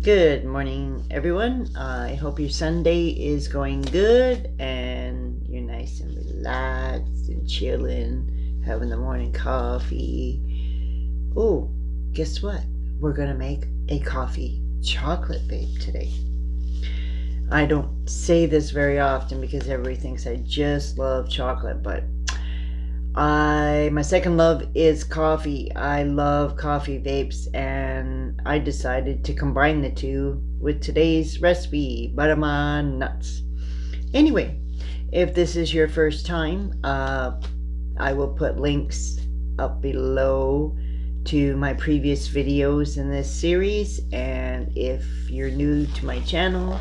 Good morning, everyone. I hope your Sunday is going good and you're nice and relaxed and chilling, having the morning coffee. Oh, guess what? We're gonna make a coffee chocolate vape today. I don't say this very often because everybody thinks I just love chocolate, but my second love is coffee. I love coffee vapes, and I decided to combine the two with today's recipe, Buttah My Nutz. Anyway, if this is your first time, I will put links up below to my previous videos in this series, and if you're new to my channel,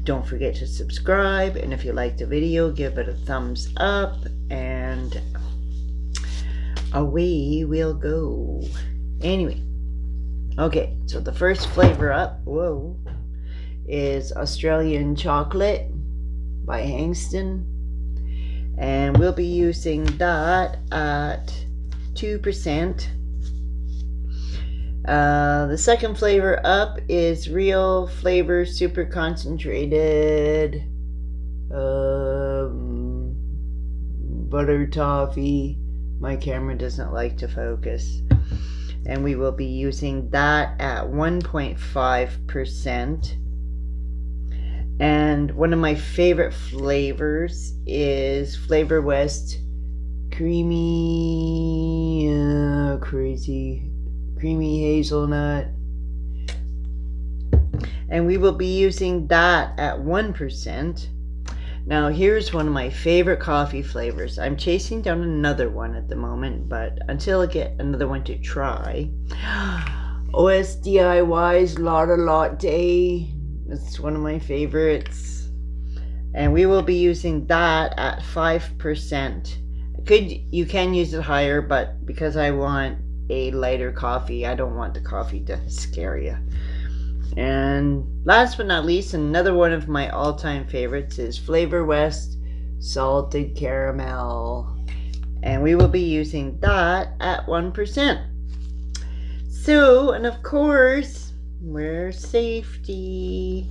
don't forget to subscribe, and if you like the video, give it a thumbs up, and away we'll go. Anyway, okay, so the first flavor up, is Australian Chocolate by Hangston, and we'll be using that at 2%. The second flavor up is Real Flavor Super Concentrated butter toffee. My camera doesn't like to focus. And we will be using that at 1.5%. And one of my favorite flavors is Flavor West creamy hazelnut. And we will be using that at 1%. Now here's one of my favorite coffee flavors. I'm chasing down another one at the moment, but until I get another one to try. Osdiy's Lotta Latte. It's one of my favorites. And we will be using that at 5%. You can use it higher, but because I want a lighter coffee, I don't want the coffee to scare you. And last but not least, another one of my all-time favorites is Flavor West Salted Caramel. And we will be using that at 1%. So, and of course, wear safety.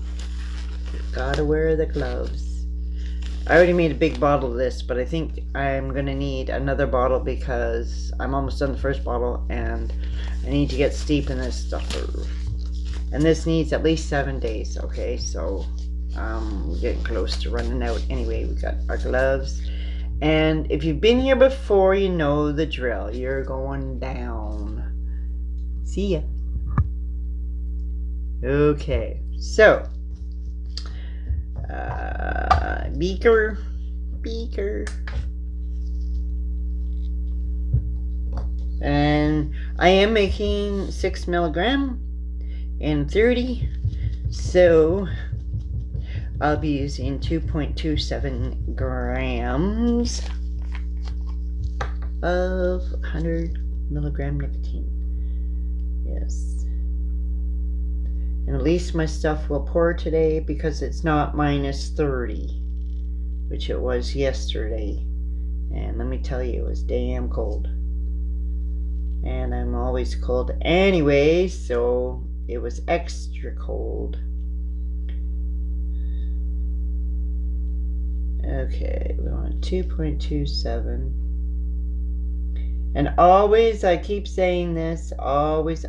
Gotta wear the gloves. I already made a big bottle of this, but I think I'm gonna need another bottle because I'm almost done the first bottle and I need to get steep in this stuff. And this needs at least 7 days, okay? So we're getting close to running out. Anyway, we got our gloves. And if you've been here before, you know the drill. You're going down. See ya. Okay, so beaker. And I am making 6 milligram and 30, so I'll be using 2.27 grams of 100 milligram nicotine. Yes, and at least my stuff will pour today because it's not minus 30, which it was yesterday, and let me tell you, it was damn cold, and I'm always cold anyway, so it was extra cold. Okay, we want 2.27. And always, I keep saying this, always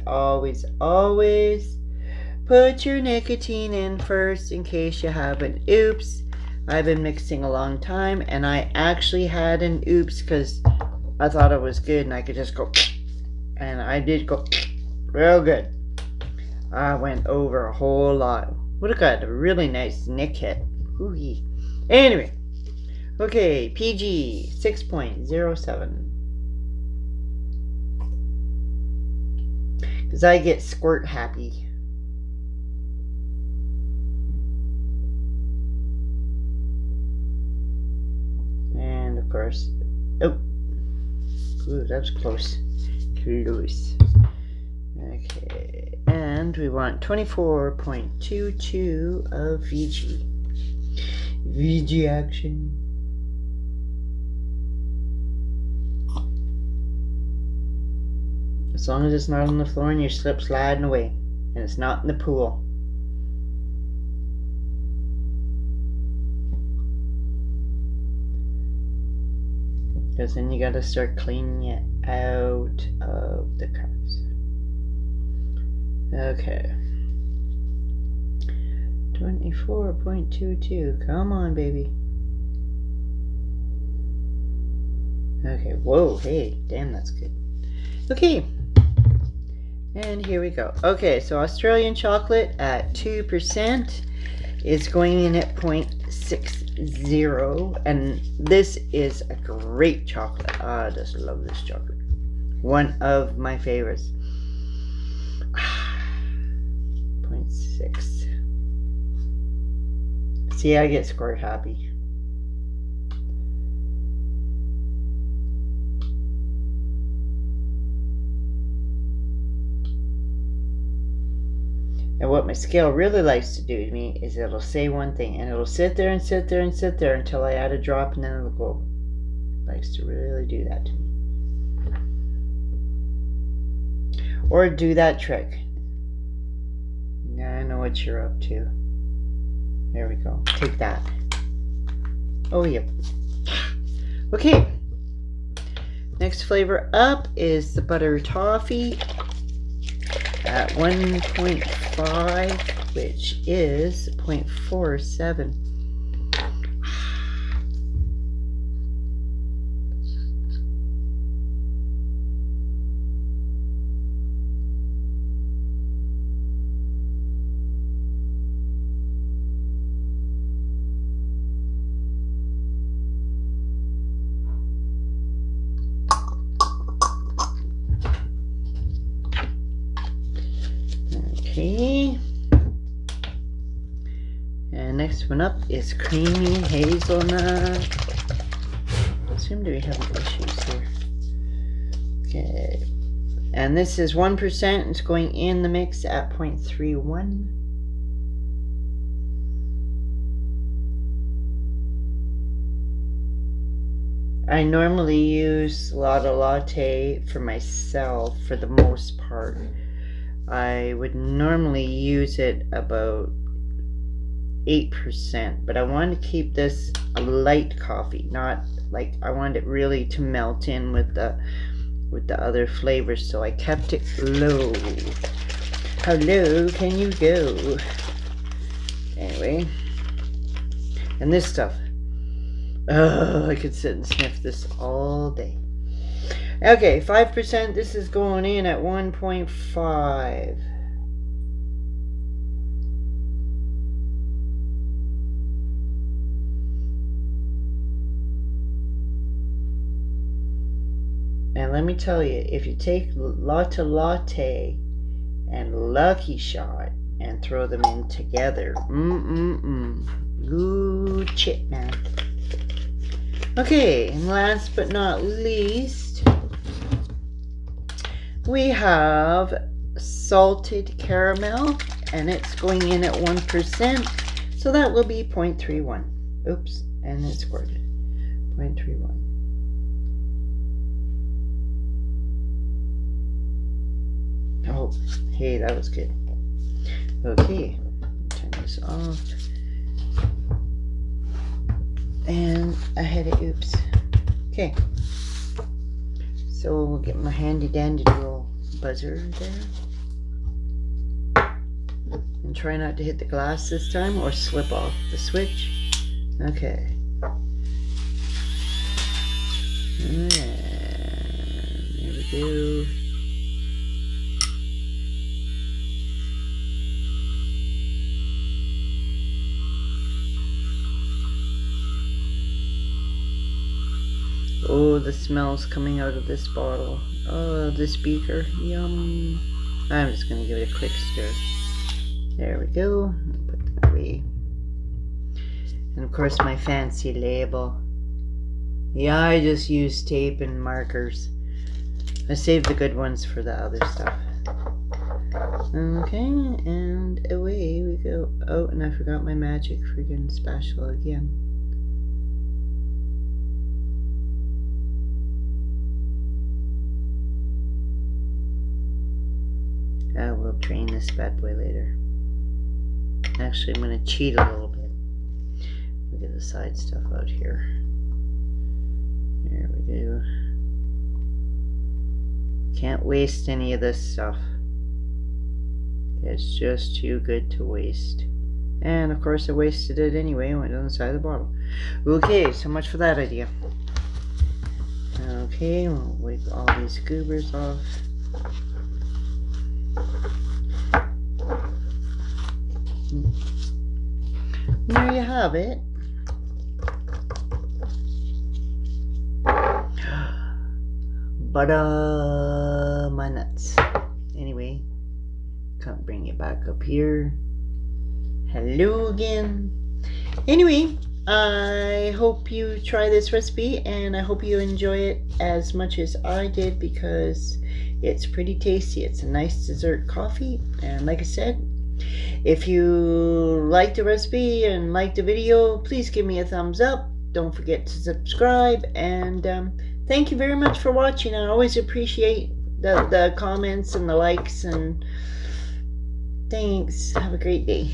put your nicotine in first in case you have an oops. I've been mixing a long time, and I actually had an oops because I thought it was good and I could just go, and I did go real good. I went over a whole lot. Would have got a really nice nick hit. Ooh-wee. Anyway. Okay, PG 6.07. Because I get squirt happy. And of course, oh, ooh, that was close. Close. Okay, and we want 24.22 of VG. VG action. As long as it's not on the floor and you slip sliding away. And it's not in the pool. because then you got to start cleaning it out of the cups. Okay. 24.22. Come on, baby. Okay. Whoa. Hey. Damn, that's good. Okay. And here we go. Okay, so Australian chocolate at 2% is going in at 0.60. And this is a great chocolate. I just love this chocolate. One of my favorites. 0.6. See, I get scored happy. And what my scale really likes to do to me is it'll say one thing and it'll sit there and sit there and sit there until I add a drop and then it'll go. It likes to really do that to me. Or do that trick. Now I know what you're up to. There we go. Take that. Oh, yep. Okay. Next flavor up is the butter toffee at 1.5, which is 0.47. Okay. And next one up is creamy hazelnut. Seem to be having issues here. Okay. And this is 1%. It's going in the mix at 0.31. I normally use Lotta Latte for myself for the most part. I would normally use it about 8%, but I wanted to keep this a light coffee, not like I wanted it really to melt in with the other flavors, so I kept it low. How low can you go? Anyway, and this stuff, oh, I could sit and sniff this all day. Okay, 5%, this is going in at 1.5. And let me tell you, if you take Lotta Latte and Lucky Shot and throw them in together, good shit, man. Okay, and last but not least, we have salted caramel, and it's going in at 1%, so that will be 0.31. Oops, and it's squirted. 0.31. Oh, hey, that was good. Okay, turn this off. And I had it, oops. Okay. So we'll get my handy dandy little buzzer there. And try not to hit the glass this time or slip off the switch. Okay. And there we go. Oh, the smell's coming out of this bottle. Oh, this beaker. Yum. I'm just going to give it a quick stir. There we go. Put that away. And of course my fancy label. Yeah, I just use tape and markers. I saved the good ones for the other stuff. Okay, and away we go. Oh, and I forgot my magic friggin' spatula again. We'll drain this bad boy later. Actually, I'm going to cheat a little bit. We'll get the side stuff out here. There we go. Can't waste any of this stuff. It's just too good to waste. And of course I wasted it anyway and went on the side of the bottle. Okay, so much for that idea. Okay, we'll wipe all these goobers off. There you have it. Buttah My Nutz. Anyway, can't bring it back up here. Hello again. Anyway, I hope you try this recipe and I hope you enjoy it as much as I did, because it's pretty tasty. It's a nice dessert coffee, and like I said, if you like the recipe and like the video, please give me a thumbs up. Don't forget to subscribe, and thank you very much for watching. I always appreciate the comments and the likes, and thanks. Have a great day.